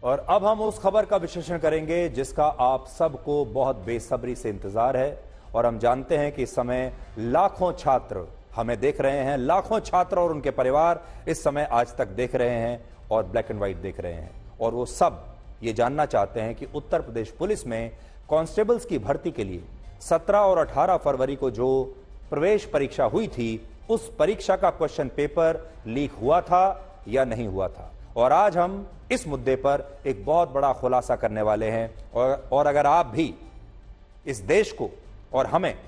और अब हम उस खबर का विश्लेषण करेंगे जिसका आप सबको बहुत बेसब्री से इंतजार है। और हम जानते हैं कि इस समय लाखों छात्र हमें देख रहे हैं, लाखों छात्र और उनके परिवार इस समय आज तक देख रहे हैं और ब्लैक एंड व्हाइट देख रहे हैं। और वो सब ये जानना चाहते हैं कि उत्तर प्रदेश पुलिस में कांस्टेबल्स की भर्ती के लिए 17 और 18 फरवरी को जो प्रवेश परीक्षा हुई थी, उस परीक्षा का क्वेश्चन पेपर लीक हुआ था या नहीं हुआ था। और आज हम इस मुद्दे पर एक बहुत बड़ा खुलासा करने वाले हैं। और अगर आप भी इस देश को और हमें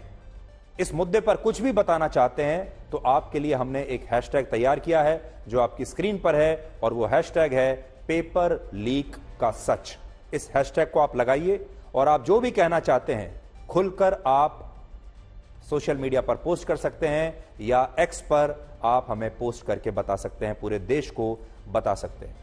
इस मुद्दे पर कुछ भी बताना चाहते हैं तो आपके लिए हमने एक हैशटैग तैयार किया है जो आपकी स्क्रीन पर है, और वो हैशटैग है पेपर लीक का सच। इस हैशटैग को आप लगाइए और आप जो भी कहना चाहते हैं खुलकर आप सोशल मीडिया पर पोस्ट कर सकते हैं या एक्स पर आप हमें पोस्ट करके बता सकते हैं, पूरे देश को बता सकते हैं।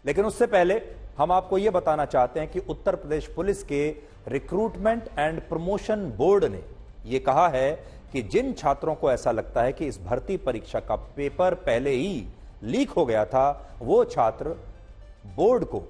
लेकिन उससे पहले हम आपको यह बताना चाहते हैं कि उत्तर प्रदेश पुलिस के रिक्रूटमेंट एंड प्रमोशन बोर्ड ने यह कहा है कि जिन छात्रों को ऐसा लगता है कि इस भर्ती परीक्षा का पेपर पहले ही लीक हो गया था, वो छात्र बोर्ड को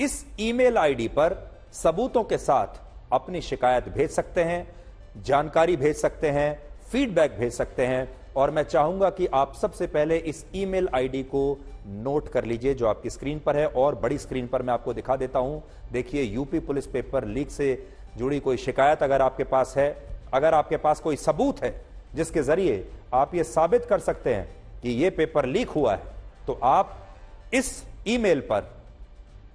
इस ईमेल आईडी पर सबूतों के साथ अपनी शिकायत भेज सकते हैं, जानकारी भेज सकते हैं, फीडबैक भेज सकते हैं। और मैं चाहूंगा कि आप सबसे पहले इस ईमेल आईडी को नोट कर लीजिए जो आपकी स्क्रीन पर है, और बड़ी स्क्रीन पर मैं आपको दिखा देता हूं। देखिए, यूपी पुलिस पेपर लीक से जुड़ी कोई शिकायत अगर आपके पास है, अगर आपके पास कोई सबूत है जिसके जरिए आप ये साबित कर सकते हैं कि ये पेपर लीक हुआ है, तो आप इस ईमेल पर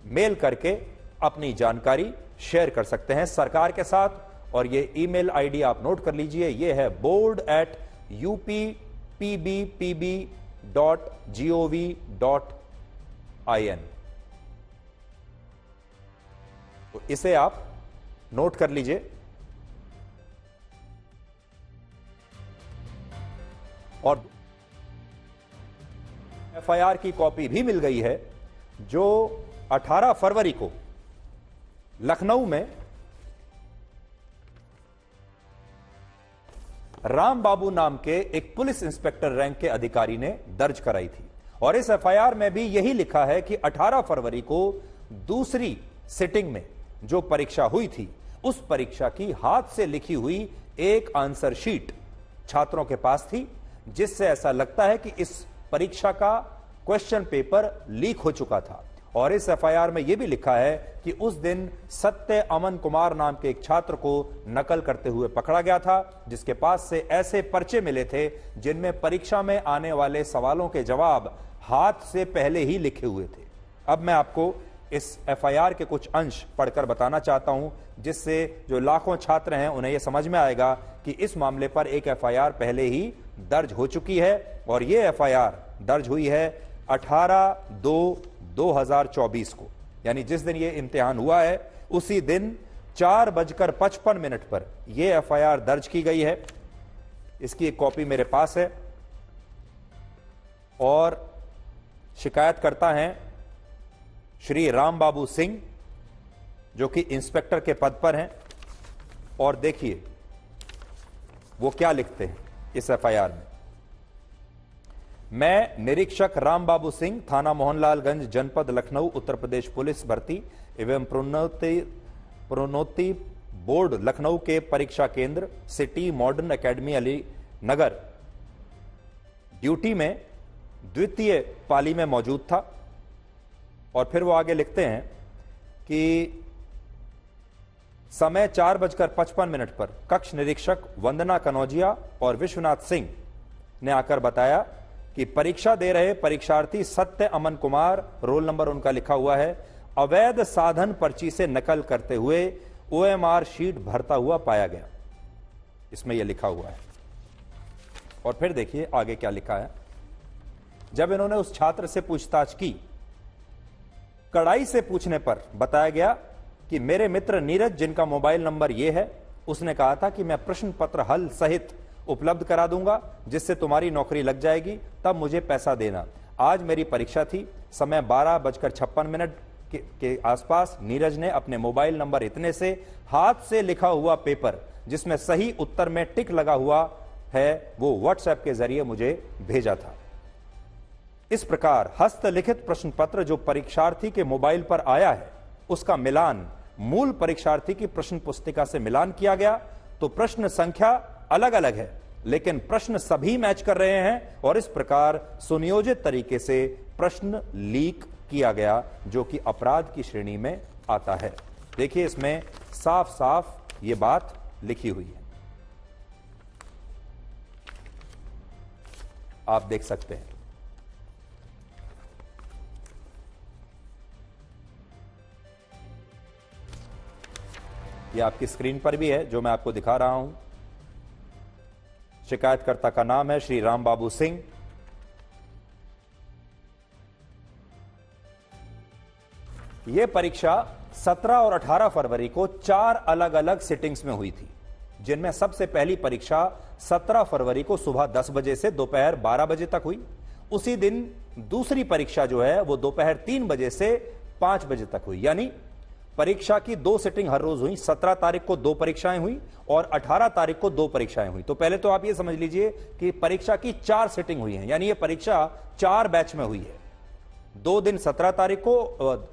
मेल करके अपनी जानकारी शेयर कर सकते हैं सरकार के साथ। और ये ईमेल आईडी आप नोट कर लीजिए, ये है board@uppb.gov.in। तो इसे आप नोट कर लीजिए। और एफआईआर की कॉपी भी मिल गई है जो 18 फरवरी को लखनऊ में राम बाबू नाम के एक पुलिस इंस्पेक्टर रैंक के अधिकारी ने दर्ज कराई थी। और इस एफआईआर में भी यही लिखा है कि 18 फरवरी को दूसरी सिटिंग में जो परीक्षा हुई थी, उस परीक्षा की हाथ से लिखी हुई एक आंसर शीट छात्रों के पास थी, जिससे ऐसा लगता है कि इस परीक्षा का क्वेश्चन पेपर लीक हो चुका था। और इस एफआईआर में यह भी लिखा है कि उस दिन सत्य अमन कुमार नाम के एक छात्र को नकल करते हुए पकड़ा गया था, जिसके पास से ऐसे पर्चे मिले थे जिनमें परीक्षा में आने वाले सवालों के जवाब हाथ से पहले ही लिखे हुए थे। अब मैं आपको इस एफआईआर के कुछ अंश पढ़कर बताना चाहता हूं, जिससे जो लाखों छात्र हैं उन्हें यह समझ में आएगा कि इस मामले पर एक एफआईआर पहले ही दर्ज हो चुकी है। और यह एफआईआर दर्ज हुई है 18/2/2024 को, यानी जिस दिन यह इम्तिहान हुआ है उसी दिन 4:55 पर यह एफआईआर दर्ज की गई है। इसकी एक कॉपी मेरे पास है। और शिकायतकर्ता हैं श्री राम बाबू सिंह, जो कि इंस्पेक्टर के पद पर हैं। और देखिए वो क्या लिखते हैं इस एफआईआर में। मैं निरीक्षक राम बाबू सिंह, थाना मोहनलालगंज, जनपद लखनऊ, उत्तर प्रदेश पुलिस भर्ती एवं प्रोन्नति बोर्ड लखनऊ के परीक्षा केंद्र city modern academy Ali Nagar duty में द्वितीय पाली में मौजूद था। और फिर वो आगे लिखते हैं कि समय 4:55 पर कक्ष निरीक्षक वंदना कनौजिया और विश्वनाथ सिंह ने आकर बताया कि परीक्षा दे रहे परीक्षार्थी सत्य अमन कुमार, रोल नंबर उनका लिखा हुआ है, अवैध साधन पर्ची से नकल करते हुए ओएमआर शीट भरता हुआ पाया गया। इसमें यह लिखा हुआ है। और फिर देखिए आगे क्या लिखा है। जब इन्होंने उस छात्र से पूछताछ की, कड़ाई से पूछने पर बताया गया कि मेरे मित्र नीरज, जिनका मोबाइल नंबर यह है, उसने कहा था कि मैं प्रश्न पत्र हल सहित उपलब्ध करा दूंगा जिससे तुम्हारी नौकरी लग जाएगी, तब मुझे पैसा देना। आज मेरी परीक्षा थी, समय 12:56 के आसपास नीरज ने अपने मोबाइल नंबर इतने से हाथ से लिखा हुआ पेपर, जिसमें सही उत्तर में टिक लगा हुआ है, वो व्हाट्सएप के जरिए मुझे भेजा था। इस प्रकार हस्तलिखित प्रश्न पत्र जो परीक्षार्थी के मोबाइल पर आया है, उसका मिलान मूल परीक्षार्थी की प्रश्न पुस्तिका से मिलान किया गया तो प्रश्न संख्या अलग अलग है, लेकिन प्रश्न सभी मैच कर रहे हैं और इस प्रकार सुनियोजित तरीके से प्रश्न लीक किया गया, जो कि अपराध की श्रेणी में आता है। देखिए, इसमें साफ साफ ये बात लिखी हुई है, आप देख सकते हैं। ये आपकी स्क्रीन पर भी है जो मैं आपको दिखा रहा हूं। शिकायतकर्ता का नाम है श्री राम बाबू सिंह। यह परीक्षा 17 और 18 फरवरी को 4 अलग अलग सिटिंग्स में हुई थी, जिनमें सबसे पहली परीक्षा 17 फरवरी को सुबह 10 बजे से दोपहर 12 बजे तक हुई। उसी दिन दूसरी परीक्षा जो है वो दोपहर 3 बजे से 5 बजे तक हुई। यानी परीक्षा की 2 सिटिंग हर रोज हुई। 17 तारीख को 2 परीक्षाएं हुई और 18 तारीख को 2 परीक्षाएं हुई। तो पहले तो आप ये समझ लीजिए कि परीक्षा की 4 सिटिंग हुई है, यानी ये परीक्षा 4 बैच में हुई है। 2 दिन 17 तारीख को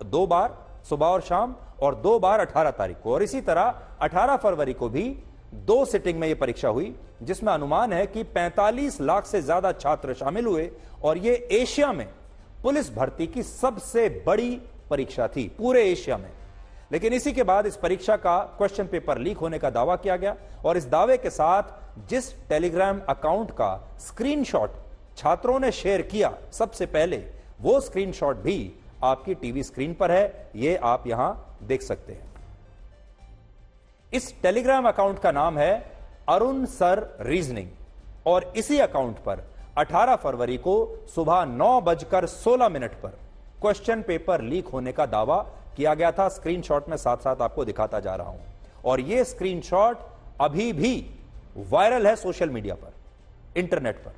2 बार सुबह और शाम, और 2 बार 18 तारीख को, और इसी तरह 18 फरवरी को भी 2 सिटिंग में यह परीक्षा हुई, जिसमें अनुमान है कि 45 लाख से ज्यादा छात्र शामिल हुए और यह एशिया में पुलिस भर्ती की सबसे बड़ी परीक्षा थी, पूरे एशिया में। लेकिन इसी के बाद इस परीक्षा का क्वेश्चन पेपर लीक होने का दावा किया गया, और इस दावे के साथ जिस टेलीग्राम अकाउंट का स्क्रीनशॉट छात्रों ने शेयर किया सबसे पहले, वो स्क्रीनशॉट भी आपकी टीवी स्क्रीन पर है, ये आप यहां देख सकते हैं। इस टेलीग्राम अकाउंट का नाम है अरुण सर रीजनिंग, और इसी अकाउंट पर 18 फरवरी को सुबह 9:16 पर क्वेश्चन पेपर लीक होने का दावा किया गया था। स्क्रीनशॉट में साथ साथ आपको दिखाता जा रहा हूं, और यह स्क्रीनशॉट अभी भी वायरल है सोशल मीडिया पर, इंटरनेट पर।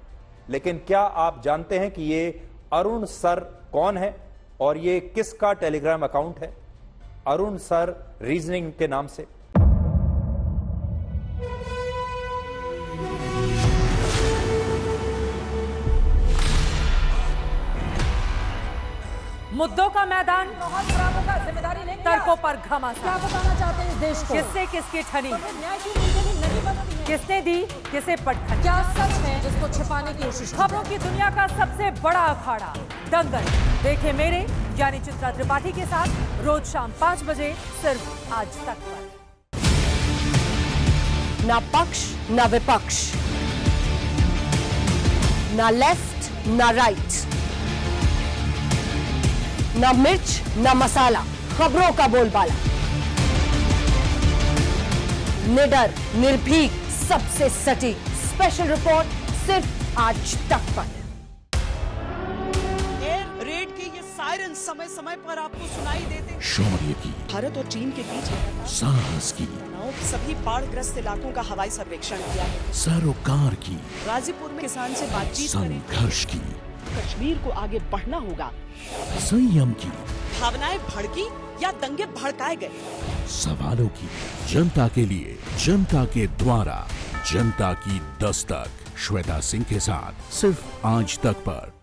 लेकिन क्या आप जानते हैं कि यह अरुण सर कौन है और यह किसका टेलीग्राम अकाउंट है? अरुण सर रीजनिंग के नाम से। मुद्दों का मैदान, बहुत खराबों का जिम्मेदारी लेंगे। तर्कों पर घमासान। क्या बताना चाहते हैं इस देश को? किससे किसकी ठनी, तो न्याय की नीति नहीं बनती है। किसने दी किसे पटखनी। क्या सच है जिसको छिपाने की कोशिश की खबरों की दुनिया का सबसे बड़ा अखाड़ा दंगल देखे मेरे यानी चित्रा त्रिपाठी के साथ रोज शाम 5 बजे सिर्फ आज तक पर। ना पक्ष ना विपक्ष, ना लेफ्ट ना राइट, ना मिर्च ना मसाला, खबरों का बोलबाला, निडर निर्भीक सबसे सटीक स्पेशल रिपोर्ट सिर्फ आज तक पर। एयर रेड के ये सायरन समय समय पर आपको सुनाई देते हैं। शौर्य की, भारत और चीन के बीच साहस की, सभी बाढ़ग्रस्त इलाकों का हवाई सर्वेक्षण किया है। सरोकार की, गाजीपुर में किसान से बातचीत करें। संघर्ष की, कश्मीर को आगे बढ़ना होगा। संयम की, भावनाएं भड़की या दंगे भड़काए गए, सवालों की, जनता के लिए, जनता के द्वारा, जनता की दस्तक। श्वेता सिंह के साथ सिर्फ आज तक पर।